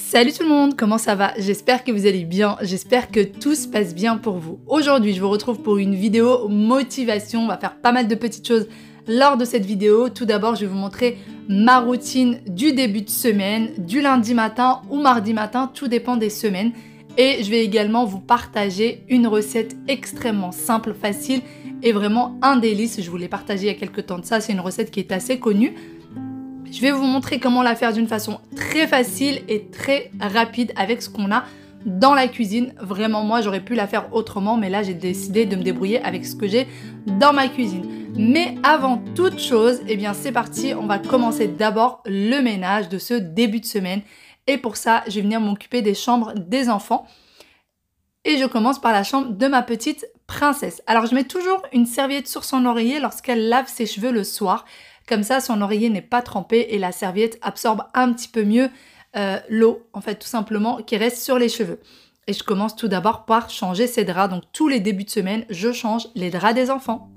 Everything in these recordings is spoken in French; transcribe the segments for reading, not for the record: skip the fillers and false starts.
Salut tout le monde, comment ça va? J'espère que vous allez bien, j'espère que tout se passe bien pour vous. Aujourd'hui, je vous retrouve pour une vidéo motivation, on va faire pas mal de petites choses lors de cette vidéo. Tout d'abord, je vais vous montrer ma routine du début de semaine, du lundi matin ou mardi matin, tout dépend des semaines. Et je vais également vous partager une recette extrêmement simple, facile et vraiment un délice. Je vous l'ai partagé il y a quelques temps de ça, c'est une recette qui est assez connue. Je vais vous montrer comment la faire d'une façon très facile et très rapide avec ce qu'on a dans la cuisine. Vraiment, moi, j'aurais pu la faire autrement, mais là, j'ai décidé de me débrouiller avec ce que j'ai dans ma cuisine. Mais avant toute chose, eh bien, c'est parti. On va commencer d'abord le ménage de ce début de semaine. Et pour ça, je vais venir m'occuper des chambres des enfants. Et je commence par la chambre de ma petite princesse. Alors, je mets toujours une serviette sur son oreiller lorsqu'elle lave ses cheveux le soir. Comme ça, son oreiller n'est pas trempé et la serviette absorbe un petit peu mieux l'eau, en fait, tout simplement, qui reste sur les cheveux. Et je commence tout d'abord par changer ses draps. Donc, tous les débuts de semaine, je change les draps des enfants.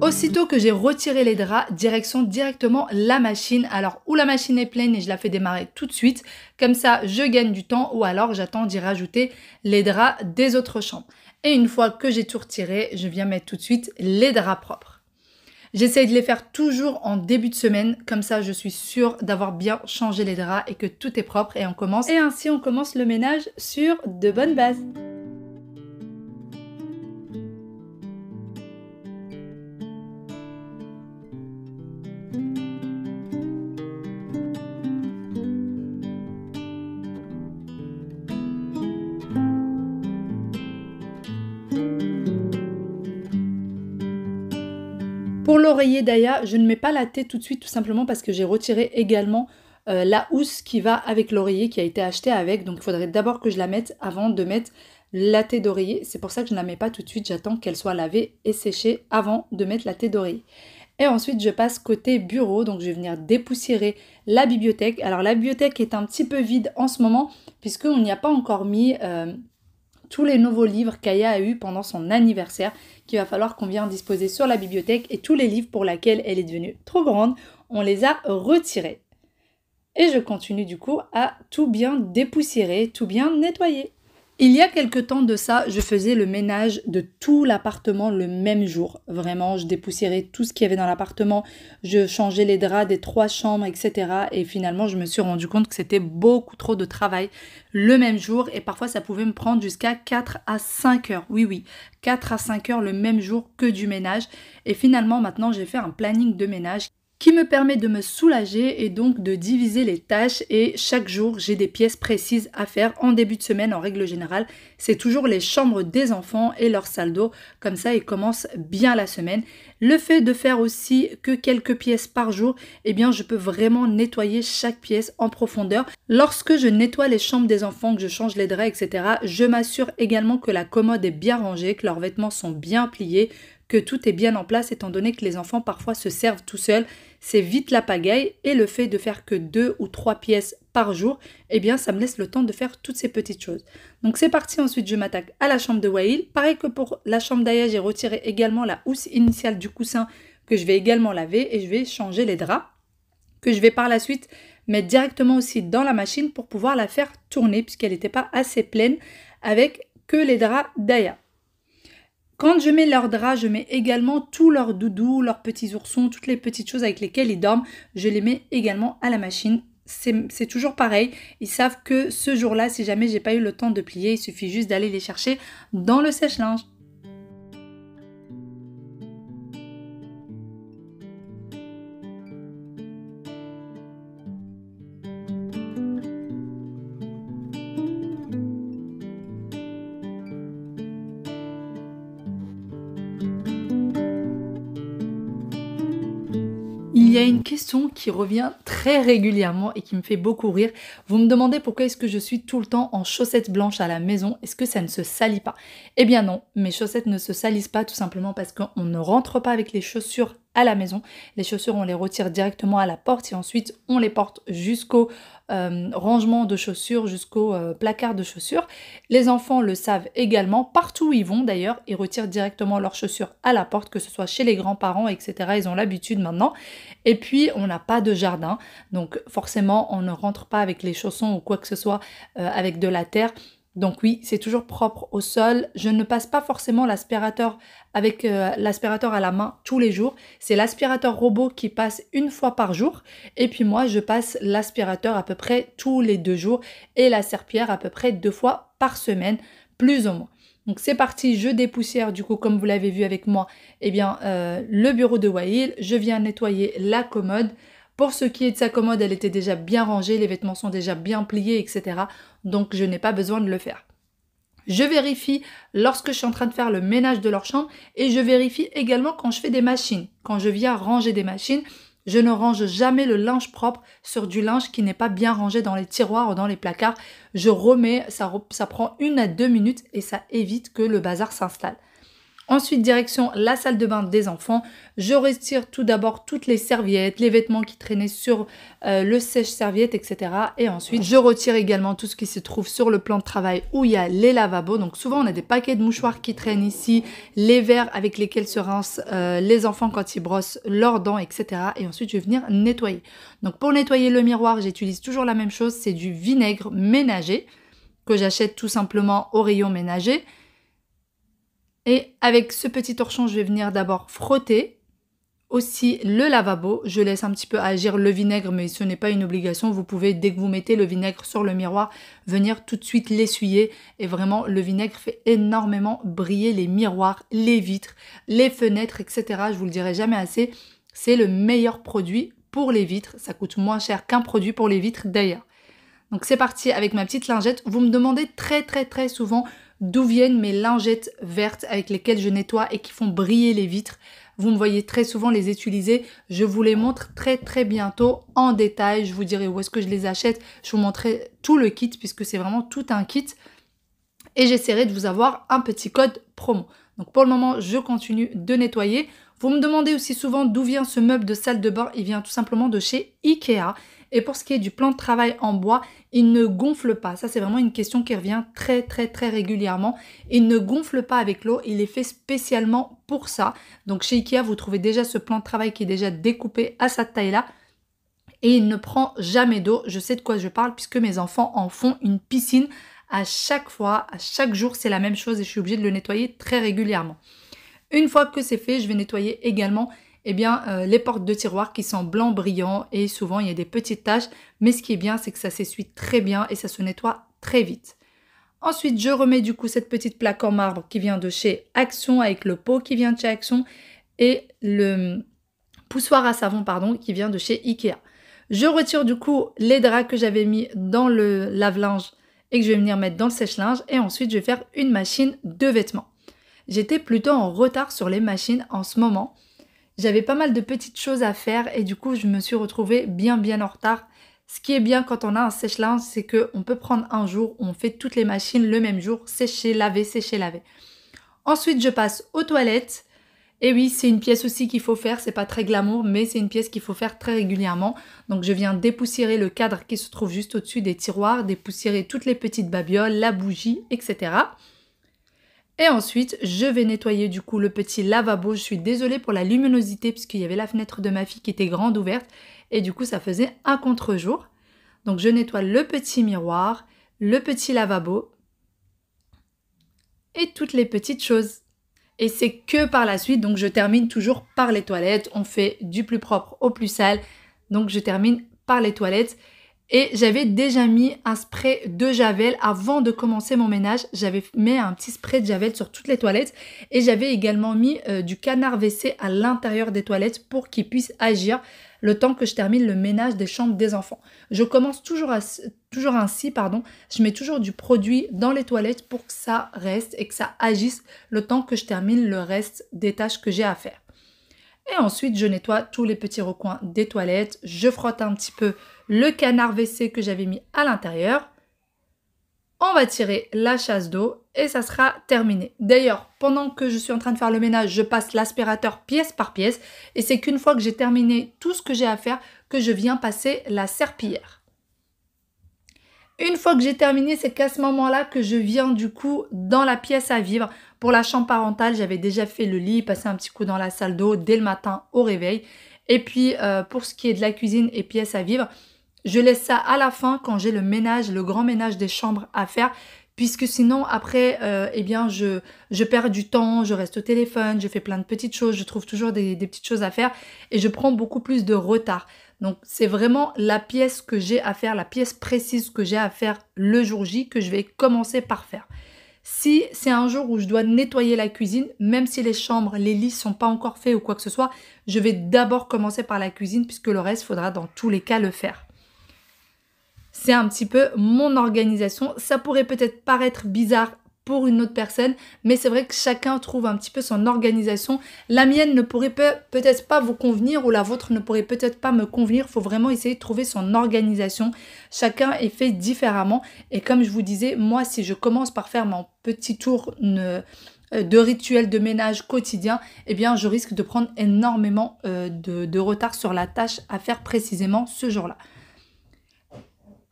Aussitôt que j'ai retiré les draps, directement la machine. Alors, ou la machine est pleine et je la fais démarrer tout de suite. Comme ça, je gagne du temps ou alors j'attends d'y rajouter les draps des autres chambres. Et une fois que j'ai tout retiré, je viens mettre tout de suite les draps propres. J'essaye de les faire toujours en début de semaine. Comme ça, je suis sûre d'avoir bien changé les draps et que tout est propre. Et on commence. Et ainsi, on commence le ménage sur de bonnes bases. Pour l'oreiller d'Aya, je ne mets pas la thé tout de suite, tout simplement parce que j'ai retiré également la housse qui va avec l'oreiller, qui a été achetée avec. Donc il faudrait d'abord que je la mette avant de mettre la thé d'oreiller. C'est pour ça que je ne la mets pas tout de suite, j'attends qu'elle soit lavée et séchée avant de mettre la thé d'oreiller. Et ensuite, je passe côté bureau, donc je vais venir dépoussiérer la bibliothèque. Alors la bibliothèque est un petit peu vide en ce moment, puisqu'on n'y a pas encore mis tous les nouveaux livres qu'Aya a eu pendant son anniversaire, qu'il va falloir qu'on vienne disposer sur la bibliothèque, et tous les livres pour lesquels elle est devenue trop grande, on les a retirés. Et je continue du coup à tout bien dépoussiérer, tout bien nettoyer. Il y a quelques temps de ça, je faisais le ménage de tout l'appartement le même jour. Vraiment, je dépoussiérais tout ce qu'il y avait dans l'appartement, je changeais les draps des 3 chambres, etc. Et finalement, je me suis rendu compte que c'était beaucoup trop de travail le même jour. Et parfois, ça pouvait me prendre jusqu'à 4 à 5 heures. Oui, 4 à 5 heures le même jour que du ménage. Et finalement, maintenant, j'ai fait un planning de ménage qui me permet de me soulager et donc de diviser les tâches, et chaque jour j'ai des pièces précises à faire. En début de semaine, en règle générale, c'est toujours les chambres des enfants et leur salle d'eau, comme ça ils commencent bien la semaine. Le fait de faire aussi que quelques pièces par jour, eh bien je peux vraiment nettoyer chaque pièce en profondeur. Lorsque je nettoie les chambres des enfants, que je change les draps, etc., je m'assure également que la commode est bien rangée, que leurs vêtements sont bien pliés, que tout est bien en place, étant donné que les enfants parfois se servent tout seuls. C'est vite la pagaille, et le fait de faire que 2 ou 3 pièces par jour, eh bien ça me laisse le temps de faire toutes ces petites choses. Donc c'est parti, ensuite je m'attaque à la chambre de Wael. Pareil que pour la chambre d'Aya, j'ai retiré également la housse initiale du coussin que je vais également laver, et je vais changer les draps que je vais par la suite mettre directement aussi dans la machine pour pouvoir la faire tourner, puisqu'elle n'était pas assez pleine avec que les draps d'Aya. Quand je mets leurs draps, je mets également tous leurs doudous, leurs petits oursons, toutes les petites choses avec lesquelles ils dorment. Je les mets également à la machine. C'est toujours pareil. Ils savent que ce jour-là, si jamais j'ai pas eu le temps de plier, il suffit juste d'aller les chercher dans le sèche-linge. Il y a une question qui revient très régulièrement et qui me fait beaucoup rire. Vous me demandez pourquoi est-ce que je suis tout le temps en chaussettes blanches à la maison. Est-ce que ça ne se salit pas? Eh bien non, mes chaussettes ne se salissent pas, tout simplement parce qu'on ne rentre pas avec les chaussures à la maison. Les chaussures, on les retire directement à la porte et ensuite on les porte jusqu'au rangement de chaussures, jusqu'au placard de chaussures. Les enfants le savent également, partout où ils vont d'ailleurs, ils retirent directement leurs chaussures à la porte, que ce soit chez les grands-parents, etc. Ils ont l'habitude maintenant. Et puis, on n'a pas de jardin, donc forcément, on ne rentre pas avec les chaussons ou quoi que ce soit avec de la terre. Donc oui, c'est toujours propre au sol. Je ne passe pas forcément l'aspirateur avec l'aspirateur à la main tous les jours. C'est l'aspirateur robot qui passe une fois par jour. Et puis moi, je passe l'aspirateur à peu près tous les 2 jours et la serpillière à peu près 2 fois par semaine, plus ou moins. Donc c'est parti, je dépoussière du coup, comme vous l'avez vu avec moi, eh bien, le bureau de Wael. Je viens nettoyer la commode. Pour ce qui est de sa commode, elle était déjà bien rangée, les vêtements sont déjà bien pliés, etc. Donc je n'ai pas besoin de le faire. Je vérifie lorsque je suis en train de faire le ménage de leur chambre et je vérifie également quand je fais des machines. Quand je viens ranger des machines, je ne range jamais le linge propre sur du linge qui n'est pas bien rangé dans les tiroirs ou dans les placards. Je remets, ça prend 1 à 2 minutes et ça évite que le bazar s'installe. Ensuite, direction la salle de bain des enfants. Je retire tout d'abord toutes les serviettes, les vêtements qui traînaient sur le sèche-serviette, etc. Et ensuite, je retire également tout ce qui se trouve sur le plan de travail où il y a les lavabos. Donc souvent, on a des paquets de mouchoirs qui traînent ici, les verres avec lesquels se rincent les enfants quand ils brossent leurs dents, etc. Et ensuite, je vais venir nettoyer. Donc pour nettoyer le miroir, j'utilise toujours la même chose. C'est du vinaigre ménager que j'achète tout simplement au rayon ménager. Et avec ce petit torchon, je vais venir d'abord frotter aussi le lavabo. Je laisse un petit peu agir le vinaigre, mais ce n'est pas une obligation. Vous pouvez, dès que vous mettez le vinaigre sur le miroir, venir tout de suite l'essuyer. Et vraiment, le vinaigre fait énormément briller les miroirs, les vitres, les fenêtres, etc. Je vous le dirai jamais assez. C'est le meilleur produit pour les vitres. Ça coûte moins cher qu'un produit pour les vitres d'ailleurs. Donc c'est parti avec ma petite lingette. Vous me demandez très souvent d'où viennent mes lingettes vertes avec lesquelles je nettoie et qui font briller les vitres. Vous me voyez très souvent les utiliser. Je vous les montre très bientôt en détail. Je vous dirai où est-ce que je les achète. Je vous montrerai tout le kit puisque c'est vraiment tout un kit. Et j'essaierai de vous avoir un petit code promo. Donc pour le moment, je continue de nettoyer. Vous me demandez aussi souvent d'où vient ce meuble de salle de bain. Il vient tout simplement de chez Ikea. Et pour ce qui est du plan de travail en bois, il ne gonfle pas. Ça, c'est vraiment une question qui revient très régulièrement. Il ne gonfle pas avec l'eau. Il est fait spécialement pour ça. Donc chez Ikea, vous trouvez déjà ce plan de travail qui est déjà découpé à cette taille-là. Et il ne prend jamais d'eau. Je sais de quoi je parle puisque mes enfants en font une piscine à chaque fois. À chaque jour, c'est la même chose et je suis obligée de le nettoyer très régulièrement. Une fois que c'est fait, je vais nettoyer également les portes de tiroirs qui sont blanc brillant et souvent il y a des petites taches. Mais ce qui est bien, c'est que ça s'essuie très bien et ça se nettoie très vite. Ensuite, je remets du coup cette petite plaque en marbre qui vient de chez Action avec le pot qui vient de chez Action et le poussoir à savon qui vient de chez Ikea. Je retire du coup les draps que j'avais mis dans le lave-linge et que je vais venir mettre dans le sèche-linge et ensuite je vais faire une machine de vêtements. J'étais plutôt en retard sur les machines en ce moment. J'avais pas mal de petites choses à faire et du coup je me suis retrouvée bien en retard. Ce qui est bien quand on a un sèche-linge, c'est qu'on peut prendre un jour où on fait toutes les machines le même jour, sécher, laver. Ensuite je passe aux toilettes. Et oui, c'est une pièce aussi qu'il faut faire, c'est pas très glamour, mais c'est une pièce qu'il faut faire très régulièrement. Donc je viens dépoussiérer le cadre qui se trouve juste au-dessus des tiroirs, dépoussiérer toutes les petites babioles, la bougie, etc. Et ensuite, je vais nettoyer du coup le petit lavabo. Je suis désolée pour la luminosité puisqu'il y avait la fenêtre de ma fille qui était grande ouverte et du coup ça faisait un contre-jour. Donc je nettoie le petit miroir, le petit lavabo et toutes les petites choses. Et c'est que par la suite, donc je termine toujours par les toilettes. On fait du plus propre au plus sale. Donc je termine par les toilettes. Et j'avais déjà mis un spray de Javel avant de commencer mon ménage. J'avais mis un petit spray de Javel sur toutes les toilettes. Et j'avais également mis du canard WC à l'intérieur des toilettes pour qu'il puisse agir le temps que je termine le ménage des chambres des enfants. Je commence toujours ainsi. Je mets toujours du produit dans les toilettes pour que ça reste et que ça agisse le temps que je termine le reste des tâches que j'ai à faire. Et ensuite, je nettoie tous les petits recoins des toilettes. Je frotte un petit peu le canard WC que j'avais mis à l'intérieur. on va tirer la chasse d'eau et ça sera terminé. D'ailleurs, pendant que je suis en train de faire le ménage, je passe l'aspirateur pièce par pièce et c'est qu'une fois que j'ai terminé tout ce que j'ai à faire que je viens passer la serpillière. Une fois que j'ai terminé, c'est qu'à ce moment-là que je viens du coup dans la pièce à vivre. Pour la chambre parentale, j'avais déjà fait le lit, passé un petit coup dans la salle d'eau dès le matin au réveil. Et puis pour ce qui est de la cuisine et pièce à vivre, je laisse ça à la fin quand j'ai le ménage, le grand ménage des chambres à faire. Puisque sinon après, eh bien je perds du temps, je reste au téléphone, je fais plein de petites choses, je trouve toujours des petites choses à faire et je prends beaucoup plus de retard. Donc c'est vraiment la pièce que j'ai à faire, la pièce précise que j'ai à faire le jour J que je vais commencer par faire. Si c'est un jour où je dois nettoyer la cuisine, même si les chambres, les lits sont pas encore faits ou quoi que ce soit, je vais d'abord commencer par la cuisine puisque le reste, faudra dans tous les cas le faire. C'est un petit peu mon organisation. Ça pourrait peut-être paraître bizarre pour une autre personne, mais c'est vrai que chacun trouve un petit peu son organisation. La mienne ne pourrait peut-être pas vous convenir ou la vôtre ne pourrait peut-être pas me convenir. Il faut vraiment essayer de trouver son organisation. Chacun est fait différemment et comme je vous disais, moi si je commence par faire mon petit tour de rituel de ménage quotidien, eh bien je risque de prendre énormément de retard sur la tâche à faire précisément ce jour-là.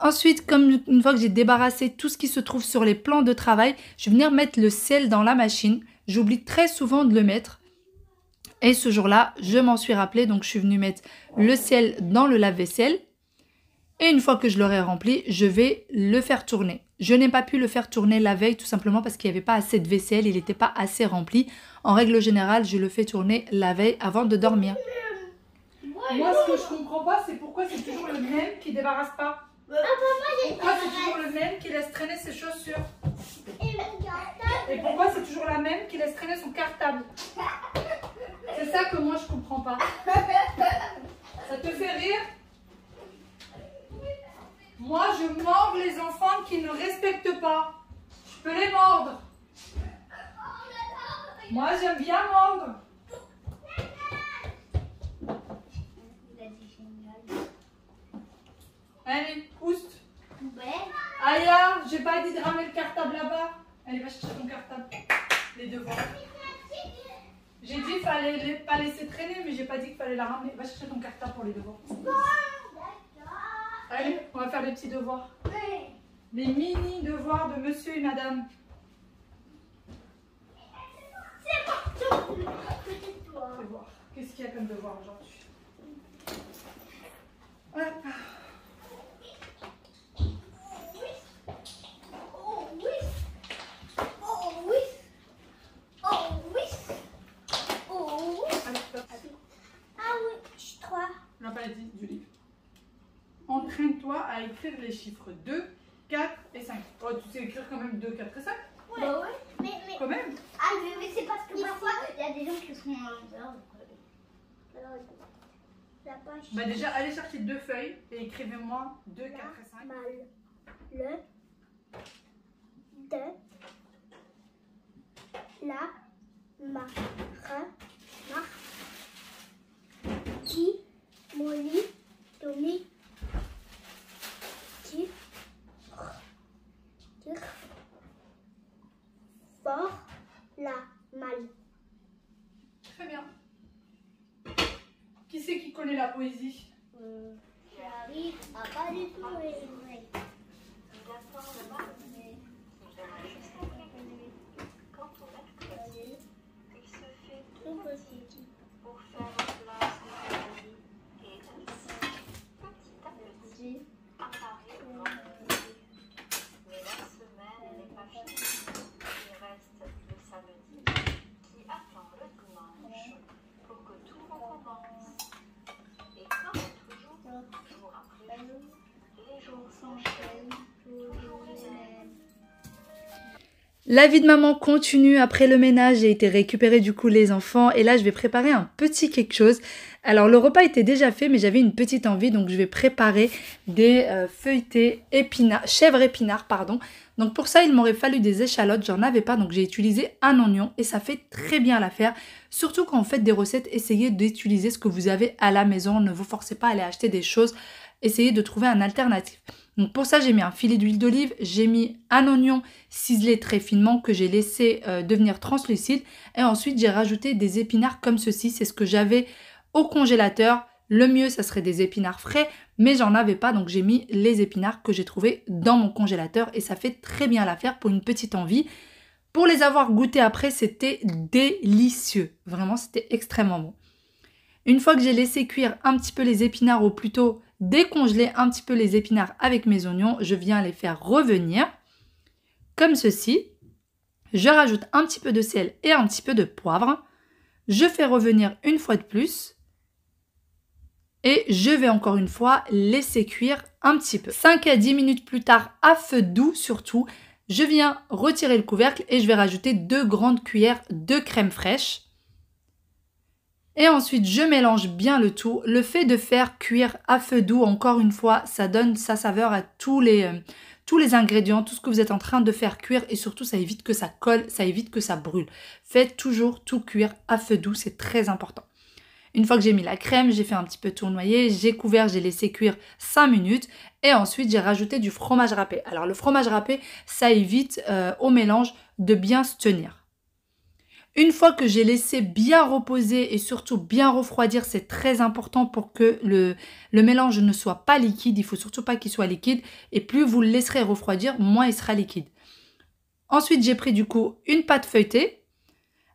Ensuite, comme une fois que j'ai débarrassé tout ce qui se trouve sur les plans de travail, je vais venir mettre le sel dans la machine. J'oublie très souvent de le mettre. Et ce jour-là, je m'en suis rappelé. Donc, je suis venue mettre le sel dans le lave-vaisselle. Et une fois que je l'aurai rempli, je vais le faire tourner. Je n'ai pas pu le faire tourner la veille tout simplement parce qu'il n'y avait pas assez de vaisselle. Il n'était pas assez rempli. En règle générale, je le fais tourner la veille avant de dormir. Moi, ce que je comprends pas, c'est pourquoi c'est toujours le même qui ne débarrasse pas. Pourquoi c'est toujours le même qui laisse traîner ses chaussures? Et pourquoi c'est toujours la même qui laisse traîner son cartable? C'est ça que moi je comprends pas. Ça te fait rire? Moi je mords les enfants qui ne respectent pas. Je peux les mordre. Moi j'aime bien mordre. Allez, pousse. Ouais. Aya, j'ai pas dit de ramener le cartable là-bas. Allez, va chercher ton cartable. Les devoirs. J'ai dit qu'il fallait pas laisser traîner, mais j'ai pas dit qu'il fallait la ramener. Va chercher ton cartable pour les devoirs. Allez, on va faire les petits devoirs. Les mini devoirs de monsieur et madame. C'est partout. Devoir. Qu'est-ce qu'il y a comme devoir aujourd'hui? Hop. On n'a pas dit du livre. Entraîne-toi à écrire les chiffres 2, 4 et 5. Oh, tu sais écrire quand même 2, 4 et 5? Ouais. Bah ouais. Mais quand même. Ah, mais c'est parce que parfois, il y a des gens qui sont à l'envers. La page. Bah déjà, allez chercher 2 feuilles et écrivez-moi 2, 4 et 5. Le. De. La. Ma. Re. Mar. Qui. Molly. Tommy. Tif. Tir. Fort. La. Mal. Très bien. Qui c'est qui connaît la poésie? J'arrive à pas du tout les Quand on accepte, il se fait tout tout petit. pour faire en place de sa vie. Et ainsi, petit à petit, apparaît le vendredi. Mais la semaine n'est pas finie. Il reste le samedi qui attend le dimanche pour que tout recommence. Et comme toujours, jour après jour, les jours s'enchaînent, toujours les mêmes. La vie de maman continue. Après le ménage, j'ai été récupérer du coup les enfants et là je vais préparer un petit quelque chose. Alors le repas était déjà fait mais j'avais une petite envie donc je vais préparer des feuilletés chèvre épinard pardon. Donc pour ça il m'aurait fallu des échalotes, j'en avais pas donc j'ai utilisé un oignon et ça fait très bien l'affaire. Surtout quand vous faites des recettes, essayez d'utiliser ce que vous avez à la maison, ne vous forcez pas à aller acheter des choses, essayez de trouver un alternatif. Donc pour ça, j'ai mis un filet d'huile d'olive, j'ai mis un oignon ciselé très finement que j'ai laissé devenir translucide. Et ensuite, j'ai rajouté des épinards comme ceci. C'est ce que j'avais au congélateur. Le mieux, ça serait des épinards frais, mais j'en avais pas. Donc j'ai mis les épinards que j'ai trouvés dans mon congélateur. Et ça fait très bien l'affaire pour une petite envie. Pour les avoir goûtés après, c'était délicieux. Vraiment, c'était extrêmement bon. Une fois que j'ai laissé cuire un petit peu les épinards, ou plutôt décongeler un petit peu les épinards avec mes oignons, je viens les faire revenir comme ceci. Je rajoute un petit peu de sel et un petit peu de poivre. Je fais revenir une fois de plus. Et je vais encore une fois laisser cuire un petit peu. 5 à 10 minutes plus tard, à feu doux surtout, je viens retirer le couvercle et je vais rajouter 2 grandes cuillères de crème fraîche. Et ensuite, je mélange bien le tout. Le fait de faire cuire à feu doux, encore une fois, ça donne sa saveur à tous les ingrédients, tout ce que vous êtes en train de faire cuire. Et surtout, ça évite que ça colle, ça évite que ça brûle. Faites toujours tout cuire à feu doux, c'est très important. Une fois que j'ai mis la crème, j'ai fait un petit peu tournoyer, j'ai couvert, j'ai laissé cuire 5 minutes. Et ensuite, j'ai rajouté du fromage râpé. Alors, le fromage râpé, ça évite au mélange de bien se tenir. Une fois que j'ai laissé bien reposer et surtout bien refroidir, c'est très important pour que le mélange ne soit pas liquide. Il ne faut surtout pas qu'il soit liquide. Et plus vous le laisserez refroidir, moins il sera liquide. Ensuite, j'ai pris du coup une pâte feuilletée.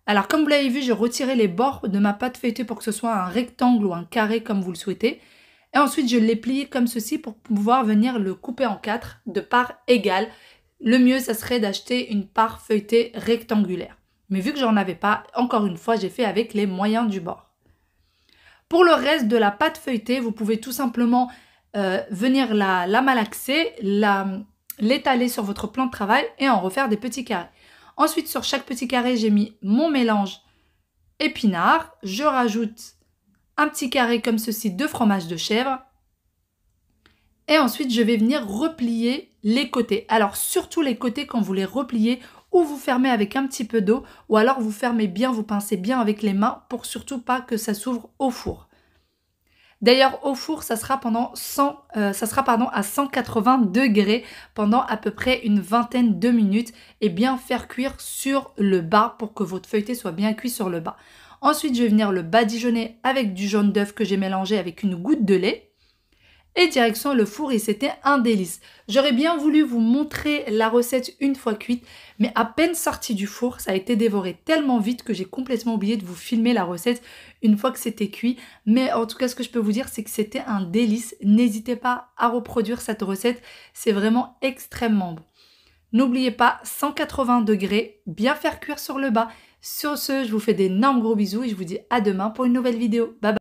Alors, comme vous l'avez vu, j'ai retiré les bords de ma pâte feuilletée pour que ce soit un rectangle ou un carré comme vous le souhaitez. Et ensuite, je l'ai plié comme ceci pour pouvoir venir le couper en 4 de parts égales. Le mieux, ça serait d'acheter une part feuilletée rectangulaire. Mais vu que j'en avais pas, encore une fois, j'ai fait avec les moyens du bord. Pour le reste de la pâte feuilletée, vous pouvez tout simplement venir la malaxer, l'étaler sur votre plan de travail et en refaire des petits carrés. Ensuite, sur chaque petit carré, j'ai mis mon mélange épinard. Je rajoute un petit carré comme ceci de fromage de chèvre. Et ensuite, je vais venir replier les côtés. Alors, surtout les côtés quand vous les repliez, ou vous fermez avec un petit peu d'eau, ou alors vous fermez bien, vous pincez bien avec les mains pour surtout pas que ça s'ouvre au four. D'ailleurs, au four, ça sera à 180 degrés pendant à peu près une vingtaine de minutes et bien faire cuire sur le bas pour que votre feuilleté soit bien cuit sur le bas. Ensuite, je vais venir le badigeonner avec du jaune d'œuf que j'ai mélangé avec une goutte de lait. Et direction le four et c'était un délice. J'aurais bien voulu vous montrer la recette une fois cuite, mais à peine sortie du four, ça a été dévoré tellement vite que j'ai complètement oublié de vous filmer la recette une fois que c'était cuit. Mais en tout cas, ce que je peux vous dire, c'est que c'était un délice. N'hésitez pas à reproduire cette recette, c'est vraiment extrêmement bon. N'oubliez pas, 180 degrés, bien faire cuire sur le bas. Sur ce, je vous fais d'énormes gros bisous et je vous dis à demain pour une nouvelle vidéo. Bye bye.